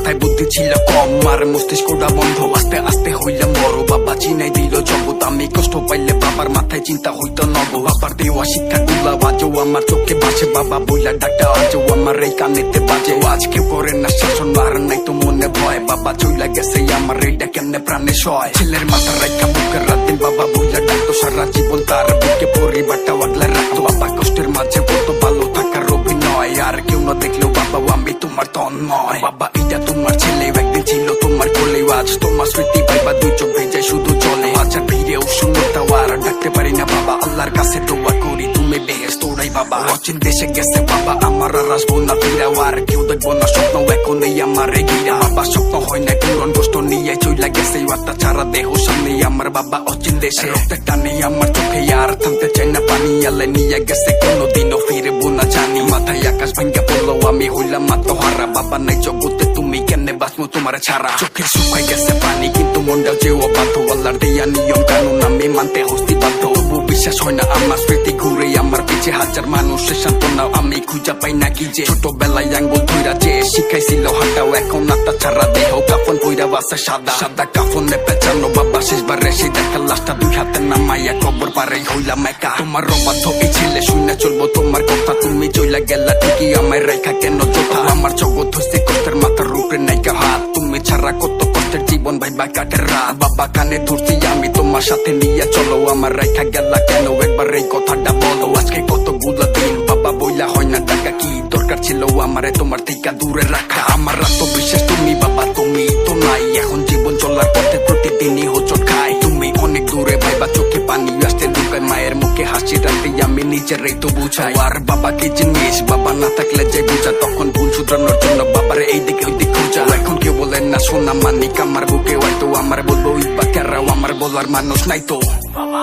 মাথায় বুদ্ধি ছিল কম, আর মস্তিষ্কটা বন্ধ। আস্তে আস্তে হইলাম বড়, বাবা চিনাই দিল জগৎ। আমি কষ্ট পাইলে বাবার মাথায় চিন্তা হইতো নব। বাবার দেওয়া শিক্ষা গুলা আজও আমার চোখে ভাসে, বাবা বইলা ডাকটা আজও আমার এই কানেতে বাজে। আজ কেউ করে না শাসন, আর নাই তো মনে ভয়, বাবা চইলা গেছে আমার এইটা কেমনে প্রাণে সয়। ছেলের মাথা রাখা বুকের রাতেন বাবা বইলা ডাকতো, সারা জীবন তার বুকে পরিবারটা আগলে রাখতো। বাবা কষ্টের মাঝে বলতো ভালো থাকার অভিনয়, আর কেউ না দেখলেও বাবা আমি তোমার তন্ময়। বাবা এটা তোমার ছেলে, একদিন ছিল তোমার কোলে, আজ তোমার স্মৃতি পাইবা দুই চোখ ভেজে শুধু চলে। আজ আর ভিড়েও শূন্যতা আর ডাকতে পারি না বাবা, আল্লাহর কাছে দোয়া করি তুমি বেহেশত তোরাই বাবা। অচিন দেশে গেছে বাবা আমার, আর আসবো না ফিরাও, আর কেউ দেখবো না স্বপ্ন এখন এই আমার ঘিরা। বাবা স্বপ্ন হয় না পূরণ, কষ্ট নিয়ে চইলা গেছে অত্যাচারা দেহ সামনে আমার বাবা অচিন দেশে। রক্তের টানে আমার চোখে আর থামতে চাই না পানি, আলে নিয়ে গেছে কোনোদিনও ফিরবো না জানি। মাথায় আকাশ ভাঙ্গা পড়লো আমি হইলাম আত্মহারা, বাবা নাই জগতে তুমি কেমনে বাঁচবো তোমার ছাড়া। চোখে শুকাই গেছে পানি কিন্তু মনটা যে অবাধ্য, আল্লাহর দেয়া নিয়ম কানুন আমি মানতে হস্তি বাধ্য। তবু বিশ্বাস হয় না আমার স্মৃতি ঘুরে আমার পিছে, হাজার মানুষের সান্ত্বনা আমি খুঁজা পাই না কি যে। ছোটবেলায় আঙ্গুল ধইরা যে শিখাইছিল হাঁটাও, এখন আত্মা ছাড়া দেহ কাফন কইরা বাসে সাদা সাদা কাফনে পেঁচানো। বাবা শেষবারে সেই দেখা লাশটা দুই হাতে নামাইয়া কবর পারে হইলাম একা। তোমার অবাধ্য এই ছেলে শুনে চলবো তোমার কথা, তুমি চইলা গেলা ঠিকই আমায় রেখা কেন চোখা। আমার জগৎ হইছে কষ্টের মাথার উপরে নাইকা হাত, তুমি ছাড়া কত কষ্টের জীবন ভাইবা কাটের রাত। বাবা কানে ধরছি আমি তোমার সাথে নিয়ে চলো, আমার রেখা গেলা কেন একবার এই কথাটা বলো। আজকে কতগুলো দিন বাবা বইলা হয় না টাকা, কি দরকার ছিল আমারে তোমার থেকে দূরে রাখা। আমার আত্মবিশ্বাস তুমি বাবা তুমি তো নাই, এখন জীবন চলার পথে প্রতিদিনই হোঁচট খাই। তুমি অনেক দূরে ভাইবা চোখে পানি আসতে লুকায়, মায়ের মুখে হাসি রাখতে আমি নিজেরাই তো বুঝাই। আর বাবা কি জিনিস বাবা না থাকলে যে বুঝা, তখন ভুল শুধরানোর জন্য বাবার এই দিকে ওই দিকে খোঁজা। এখন কেউ বলেন না সোনা মানিক আমার বুকে হয়তো, আমার বলবো ইবা কেরাও আমার বলার মানুষ নাই তো বাবা।